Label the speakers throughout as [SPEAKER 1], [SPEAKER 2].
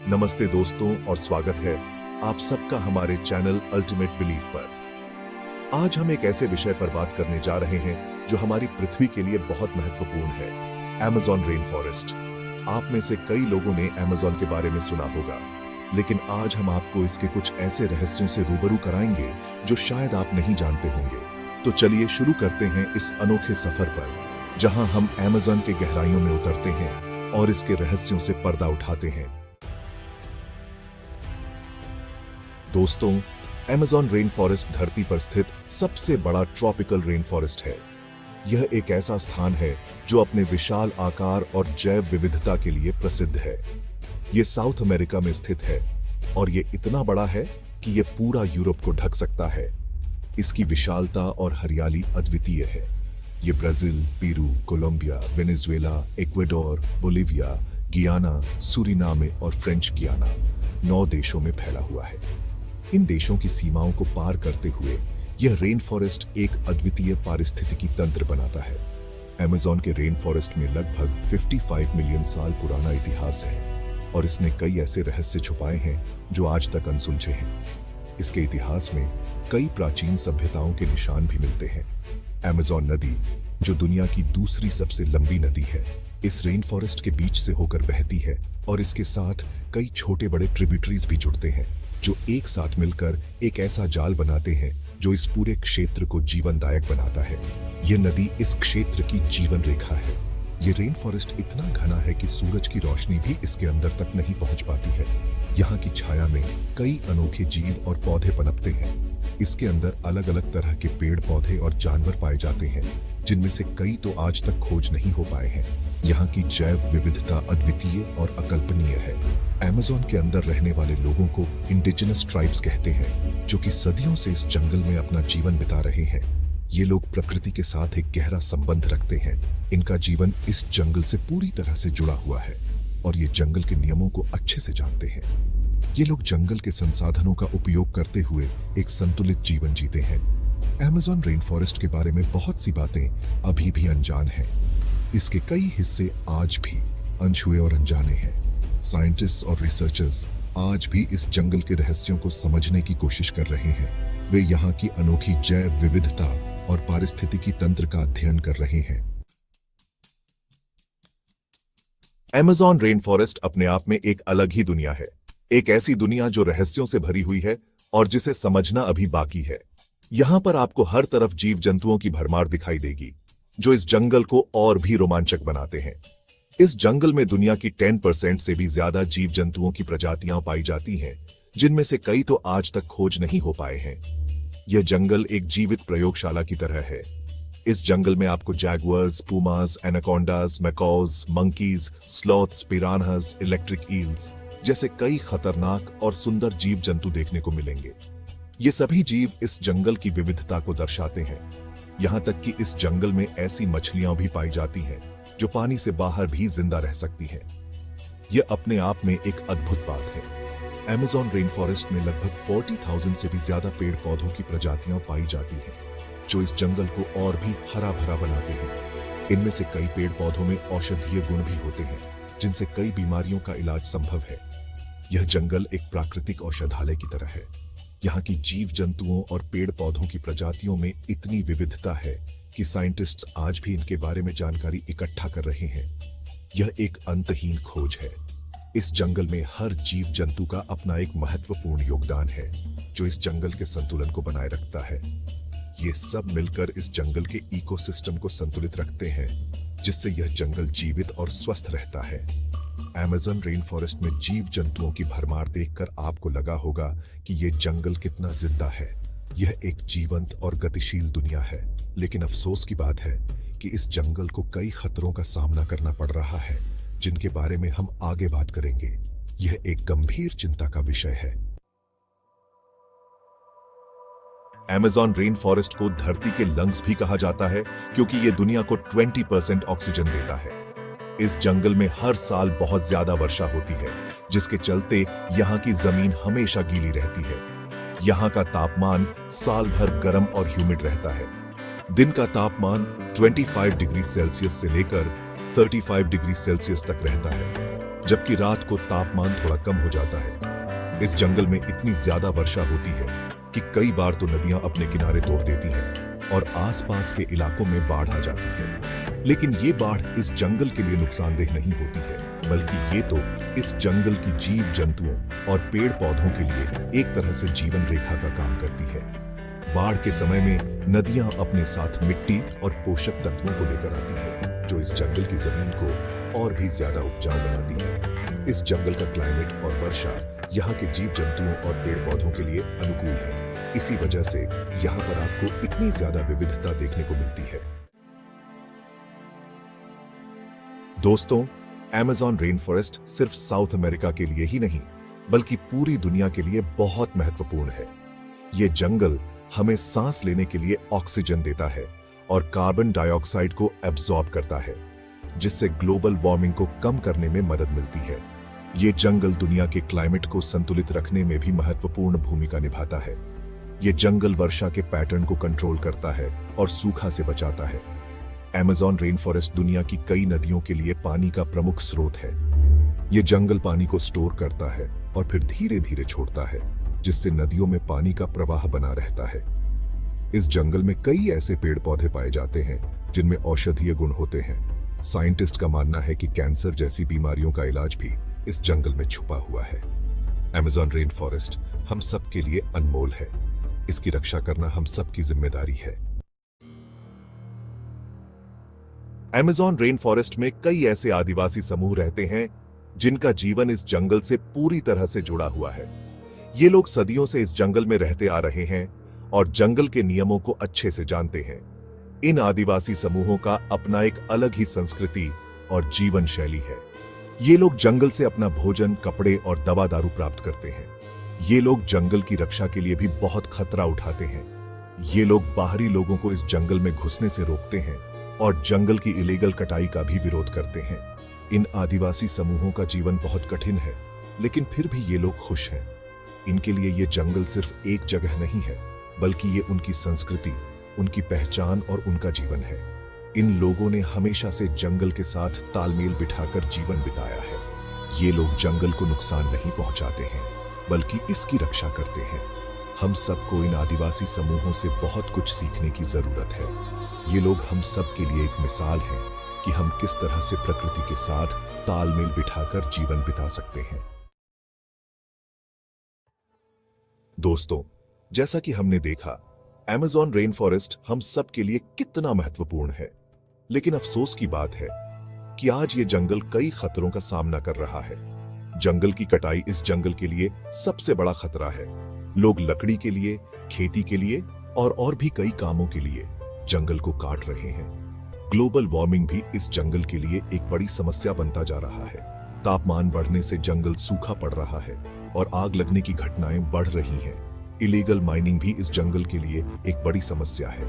[SPEAKER 1] नमस्ते दोस्तों और स्वागत है आप सबका हमारे चैनल अल्टीमेट बिलीफ पर। आज हम एक ऐसे विषय पर बात करने जा रहे हैं जो हमारी पृथ्वी के लिए बहुत महत्वपूर्ण है, अमेज़न रेन फॉरेस्ट। आप में से कई लोगों ने अमेज़न के बारे में सुना होगा, लेकिन आज हम आपको इसके कुछ ऐसे रहस्यों से रूबरू कराएंगे जो शायद आप नहीं जानते होंगे। तो चलिए शुरू करते हैं इस अनोखे सफर पर, जहां हम अमेज़न के गहराइयों में उतरते हैं और इसके रहस्यों से पर्दा उठाते हैं। दोस्तों, अमेज़न रेन फॉरेस्ट धरती पर स्थित सबसे बड़ा ट्रॉपिकल रेन फॉरेस्ट है। यह एक ऐसा स्थान है जो अपने विशाल आकार और जैव विविधता के लिए प्रसिद्ध है। यह साउथ अमेरिका में स्थित है और यह इतना बड़ा है कि यह पूरा यूरोप को ढक सकता है। इसकी विशालता और हरियाली अद्वितीय है। यह Brazil, Peru, Colombia, Venezuela, Ecuador, Bolivia, Guyana, Suriname और फ्रेंच गियाना 9 देशों में फैला हुआ है। इन देशों की सीमाओं को पार करते हुए यह रेन फॉरेस्ट एक अद्वितीय पारिस्थितिकी तंत्र बनाता है। अमेज़न के रेन फॉरेस्ट में लगभग 55 मिलियन साल पुराना इतिहास है और इसने कई ऐसे रहस्य छुपाए हैं जो आज तक अनसुलझे हैं। इसके इतिहास में कई प्राचीन सभ्यताओं के निशान भी मिलते हैं। अमेज़न नदी, जो दुनिया की दूसरी सबसे लंबी नदी है, इस रेन फॉरेस्ट के बीच से होकर बहती है और इसके साथ कई छोटे बड़े ट्रिब्यूटरीज भी जुड़ते हैं जो एक साथ मिलकर एक ऐसा जाल बनाते हैं जो इस पूरे क्षेत्र को जीवनदायक बनाता है। यह नदी इस क्षेत्र की जीवन रेखा है। यह रेन फॉरेस्ट इतना घना है कि सूरज की रोशनी भी इसके अंदर तक नहीं पहुंच पाती है। यहाँ की छाया में कई अनोखे जीव और पौधे पनपते हैं। इसके अंदर अलग अलग तरह के पेड़ पौधे और जानवर पाए जाते हैं, जिनमें से कई तो आज तक खोज नहीं हो पाए हैं। यहाँ की जैव विविधता अद्वितीय और अकल्पनीय है। अमेज़न के अंदर रहने वाले लोगों को इंडिजिनस ट्राइब्स कहते हैं, जो कि सदियों से इस जंगल में अपना जीवन बिता रहे हैं। ये लोग प्रकृति के साथ एक गहरा संबंध रखते हैं। इनका जीवन इस जंगल से पूरी तरह से जुड़ा हुआ है और ये जंगल के नियमों को अच्छे से जानते हैं। ये लोग जंगल के संसाधनों का उपयोग करते हुए एक संतुलित जीवन जीते हैं। अमेज़न रेन फॉरेस्ट के बारे में बहुत सी बातें अभी भी अनजान हैं। इसके कई हिस्से आज भी अनछुए और अनजाने हैं। साइंटिस्ट्स और रिसर्चर्स आज भी इस जंगल के रहस्यों को समझने की कोशिश कर रहे हैं। वे यहाँ की अनोखी जैव विविधता और पारिस्थितिकी तंत्र का अध्ययन कर रहे हैं। अमेज़न रेन फॉरेस्ट अपने आप में एक अलग ही दुनिया है, एक ऐसी दुनिया जो रहस्यों से भरी हुई है और जिसे समझना अभी बाकी है। यहाँ पर आपको हर तरफ जीव जंतुओं की भरमार दिखाई देगी, जो इस जंगल को और भी रोमांचक बनाते हैं। इस जंगल में दुनिया की 10% से भी ज्यादा जीव जंतुओं की प्रजातियां पाई जाती हैं, जिनमें से कई तो आज तक खोज नहीं हो पाए हैं। यह जंगल एक जीवित प्रयोगशाला की तरह है। इस जंगल में आपको Jaguars, पुमास, एनाकोंडास, मैकॉज, monkeys, sloths, पिरान्हास, electric eels जैसे कई खतरनाक और सुंदर जीव जंतु देखने को मिलेंगे। ये सभी जीव इस जंगल की विविधता को दर्शाते हैं। यहाँ तक कि इस जंगल में ऐसी मछलियां भी पाई जाती हैं जो पानी से बाहर भी जिंदा रह सकती हैं। यह अपने आप में एक अद्भुत बात है। अमेज़न रेन फॉरेस्ट में लगभग 40,000 से भी ज्यादा पेड़ पौधों की प्रजातियां पाई जाती हैं, जो इस जंगल को और भी हरा भरा बनाते हैं। इनमें से कई पेड़ पौधों में औषधीय गुण भी होते हैं, जिनसे कई बीमारियों का इलाज संभव है। यह जंगल एक प्राकृतिक औषधालय की तरह है। यहाँ की जीव जंतुओं और पेड़ पौधों की प्रजातियों में इतनी विविधता है कि साइंटिस्ट्स आज भी इनके बारे में जानकारी इकट्ठा कर रहे हैं। यह एक अंतहीन खोज है। इस जंगल में हर जीव जंतु का अपना एक महत्वपूर्ण योगदान है, जो इस जंगल के संतुलन को बनाए रखता है। ये सब मिलकर इस जंगल के इकोसिस्टम को संतुलित रखते हैं, जिससे यह जंगल जीवित और स्वस्थ रहता है। अमेज़न रेन फॉरेस्ट में जीव जंतुओं की भरमार देखकर आपको लगा होगा कि यह जंगल कितना जिंदा है। यह एक जीवंत और गतिशील दुनिया है, लेकिन अफसोस की बात है कि इस जंगल को कई खतरों का सामना करना पड़ रहा है, जिनके बारे में हम आगे बात करेंगे। यह एक गंभीर चिंता का विषय है। अमेज़न रेन फॉरेस्ट को धरती के लंग्स भी कहा जाता है, क्योंकि यह दुनिया को 20% ऑक्सीजन देता है। इस जंगल में हर साल बहुत ज्यादा वर्षा होती है, जिसके चलते यहाँ की जमीन हमेशा गीली रहती है। यहाँ का तापमान साल भर गर्म और ह्यूमिड रहता है। दिन का तापमान 25 डिग्री सेल्सियस से लेकर 35 डिग्री सेल्सियस तक रहता है। जबकि रात को तापमान थोड़ा कम हो जाता है। इस जंगल में इतनी ज्यादा वर्षा होती है कि कई बार तो नदियां अपने किनारे तोड़ देती हैं और आसपास के इलाकों में बाढ़ आ जाती है। लेकिन ये बाढ़ इस जंगल के लिए नुकसानदेह नहीं होती है, बल्कि ये तो इस जंगल की जीव जंतुओं और पेड़ पौधों के लिए एक तरह से जीवन रेखा का काम करती है। बाढ़ के समय में नदियां अपने साथ मिट्टी और पोषक तत्वों को लेकर आती है, जो इस जंगल की जमीन को और भी ज्यादा उपजाऊ बनाती है। इस जंगल का क्लाइमेट और वर्षा यहाँ के जीव जंतुओं और पेड़ पौधों के लिए अनुकूल है। इसी वजह से यहाँ पर आपको इतनी ज्यादा विविधता देखने को मिलती है। दोस्तों, अमेज़न रेन फॉरेस्ट सिर्फ साउथ अमेरिका के लिए ही नहीं, बल्कि पूरी दुनिया के लिए बहुत महत्वपूर्ण है। ये जंगल हमें सांस लेने के लिए ऑक्सीजन देता है और कार्बन डाइऑक्साइड को एब्जॉर्ब करता है, जिससे ग्लोबल वार्मिंग को कम करने में मदद मिलती है। ये जंगल दुनिया के क्लाइमेट को संतुलित रखने में भी महत्वपूर्ण भूमिका निभाता है। ये जंगल वर्षा के पैटर्न को कंट्रोल करता है और सूखा से बचाता है। अमेज़न रेन फॉरेस्ट दुनिया की कई नदियों के लिए पानी का प्रमुख स्रोत है। ये जंगल पानी को स्टोर करता है और फिर धीरे धीरे छोड़ता है, जिससे नदियों में पानी का प्रवाह बना रहता है। इस जंगल में कई ऐसे पेड़ पौधे पाए जाते हैं जिनमें औषधीय गुण होते हैं। साइंटिस्ट का मानना है कि कैंसर जैसी बीमारियों का इलाज भी इस जंगल में छुपा हुआ है। अमेज़न रेन फॉरेस्ट हम सब के लिए अनमोल है। इसकी रक्षा करना हम सब की जिम्मेदारी है। अमेज़न रेन फॉरेस्ट में कई ऐसे आदिवासी समूह रहते हैं जिनका जीवन इस जंगल से पूरी तरह से जुड़ा हुआ है। ये लोग सदियों से इस जंगल में रहते आ रहे हैं और जंगल के नियमों को अच्छे से जानते हैं। इन आदिवासी समूहों का अपना एक अलग ही संस्कृति और जीवन शैली है। ये लोग जंगल से अपना भोजन, कपड़े और दवा दारू प्राप्त करते हैं। ये लोग जंगल की रक्षा के लिए भी बहुत खतरा उठाते हैं। ये लोग बाहरी लोगों को इस जंगल में घुसने से रोकते हैं और जंगल की इलीगल कटाई का भी विरोध करते हैं। इन आदिवासी समूहों का जीवन बहुत कठिन है, लेकिन फिर भी ये लोग खुश हैं। इनके लिए ये जंगल सिर्फ एक जगह नहीं है, बल्कि ये उनकी संस्कृति, उनकी पहचान और उनका जीवन है। इन लोगों ने हमेशा से जंगल के साथ तालमेल बिठाकर जीवन बिताया है। ये लोग जंगल को नुकसान नहीं पहुंचाते हैं, बल्कि इसकी रक्षा करते हैं। हम सबको इन आदिवासी समूहों से बहुत कुछ सीखने की जरूरत है। ये लोग हम सब के लिए एक मिसाल हैं कि हम किस तरह से प्रकृति के साथ तालमेल बिठाकर जीवन बिता सकते हैं। दोस्तों, जैसा कि हमने देखा, अमेज़न रेन फॉरेस्ट हम सब के लिए कितना महत्वपूर्ण है। लेकिन अफसोस की बात है कि आज ये जंगल कई खतरों का सामना कर रहा है। जंगल की कटाई इस जंगल के लिए सबसे बड़ा खतरा है। लोग लकड़ी के लिए, खेती के लिए और भी कई कामों के लिए जंगल को काट रहे हैं। ग्लोबल वार्मिंग भी इस जंगल के लिए एक बड़ी समस्या बनता जा रहा है। तापमान बढ़ने से जंगल सूखा पड़ रहा है और आग लगने की घटनाएं बढ़ रही हैं। इलीगल माइनिंग भी इस जंगल के लिए एक बड़ी समस्या है।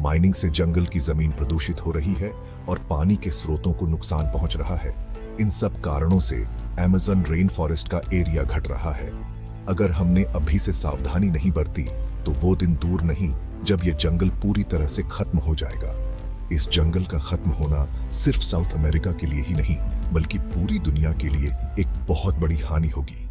[SPEAKER 1] माइनिंग से जंगल की जमीन प्रदूषित हो रही है और पानी के स्रोतों को नुकसान पहुंच रहा है। इन सब कारणों से अमेज़न रेन फॉरेस्ट का एरिया घट रहा है। अगर हमने अभी से सावधानी नहीं बरती तो वो दिन दूर नहीं जब ये जंगल पूरी तरह से खत्म हो जाएगा। इस जंगल का खत्म होना सिर्फ साउथ अमेरिका के लिए ही नहीं, बल्कि पूरी दुनिया के लिए एक बहुत बड़ी हानि होगी।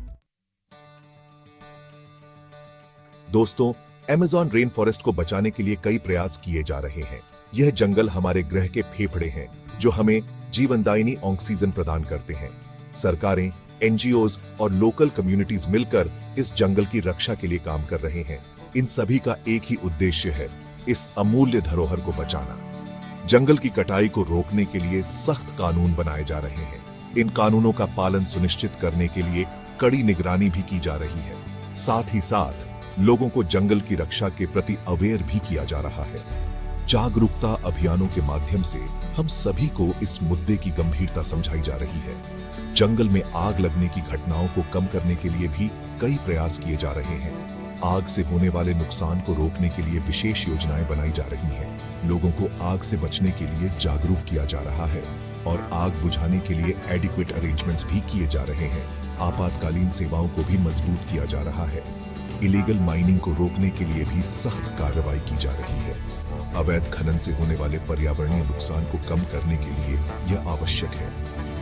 [SPEAKER 1] दोस्तों, अमेज़न रेन फॉरेस्ट को बचाने के लिए कई प्रयास किए जा रहे हैं। यह जंगल हमारे ग्रह के फेफड़े हैं, जो हमें जीवनदायिनी ऑक्सीजन प्रदान करते हैं। सरकारें, एनजीओज और लोकल कम्युनिटीज मिलकर इस जंगल की रक्षा के लिए काम कर रहे हैं। इन सभी का एक ही उद्देश्य है, इस अमूल्य धरोहर को बचाना। जंगल की कटाई को रोकने के लिए सख्त कानून बनाए जा रहे हैं। इन कानूनों का पालन सुनिश्चित करने के लिए कड़ी निगरानी भी की जा रही है। साथ ही साथ लोगों को जंगल की रक्षा के प्रति अवेयर भी किया जा रहा है। जागरूकता अभियानों के माध्यम से हम सभी को इस मुद्दे की गंभीरता समझाई जा रही है। जंगल में आग लगने की घटनाओं को कम करने के लिए भी कई प्रयास किए जा रहे हैं। आग से होने वाले नुकसान को रोकने के लिए विशेष योजनाएं बनाई जा रही हैं। लोगों को आग से बचने के लिए जागरूक किया जा रहा है और आग बुझाने के लिए एडिक्वेट अरेंजमेंट्स भी किए जा रहे हैं। आपातकालीन सेवाओं को भी मजबूत किया जा रहा है। इलीगल माइनिंग को रोकने के लिए भी सख्त कार्रवाई की जा रही है। अवैध खनन से होने वाले पर्यावरणीय नुकसान को कम करने के लिए यह आवश्यक है।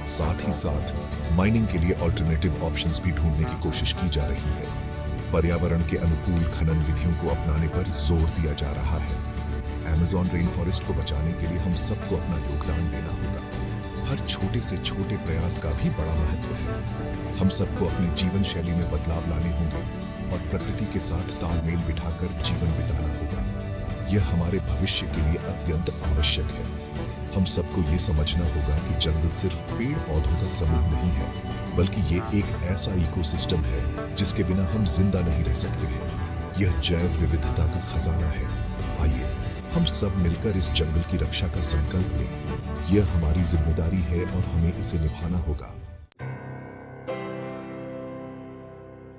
[SPEAKER 1] साथ ही साथ माइनिंग के लिए ऑल्टरनेटिव ऑप्शंस भी ढूंढने की कोशिश की जा रही है। पर्यावरण के अनुकूल खनन विधियों को अपनाने पर जोर दिया जा रहा है। अमेज़न रेन फॉरेस्ट को बचाने के लिए हम सबको अपना योगदान देना होगा। हर छोटे से छोटे प्रयास का भी बड़ा महत्व है। हम सबको अपनी जीवन शैली में बदलाव लाने होंगे और प्रकृति के साथ तालमेल बिठाकर जीवन बिताना होगा। यह हमारे भविष्य के लिए अत्यंत आवश्यक है। हम सबको ये समझना होगा कि जंगल सिर्फ पेड़ पौधों का समूह नहीं है, बल्कि ये एक ऐसा इकोसिस्टम है जिसके बिना हम जिंदा नहीं रह सकते हैं। यह जैव विविधता का खजाना है। आइए हम सब मिलकर इस जंगल की रक्षा का संकल्प लें। यह हमारी जिम्मेदारी है और हमें इसे निभाना होगा।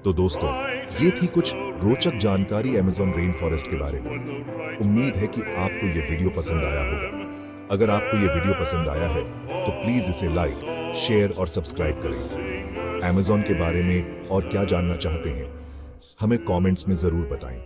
[SPEAKER 1] तो दोस्तों, ये थी कुछ रोचक जानकारी अमेज़न रेन फॉरेस्ट के बारे में। उम्मीद है कि आपको ये वीडियो पसंद आया होगा। अगर आपको ये वीडियो पसंद आया है तो प्लीज इसे लाइक, शेयर और सब्सक्राइब करें। अमेज़न के बारे में और क्या जानना चाहते हैं, हमें कमेंट्स में जरूर बताएं।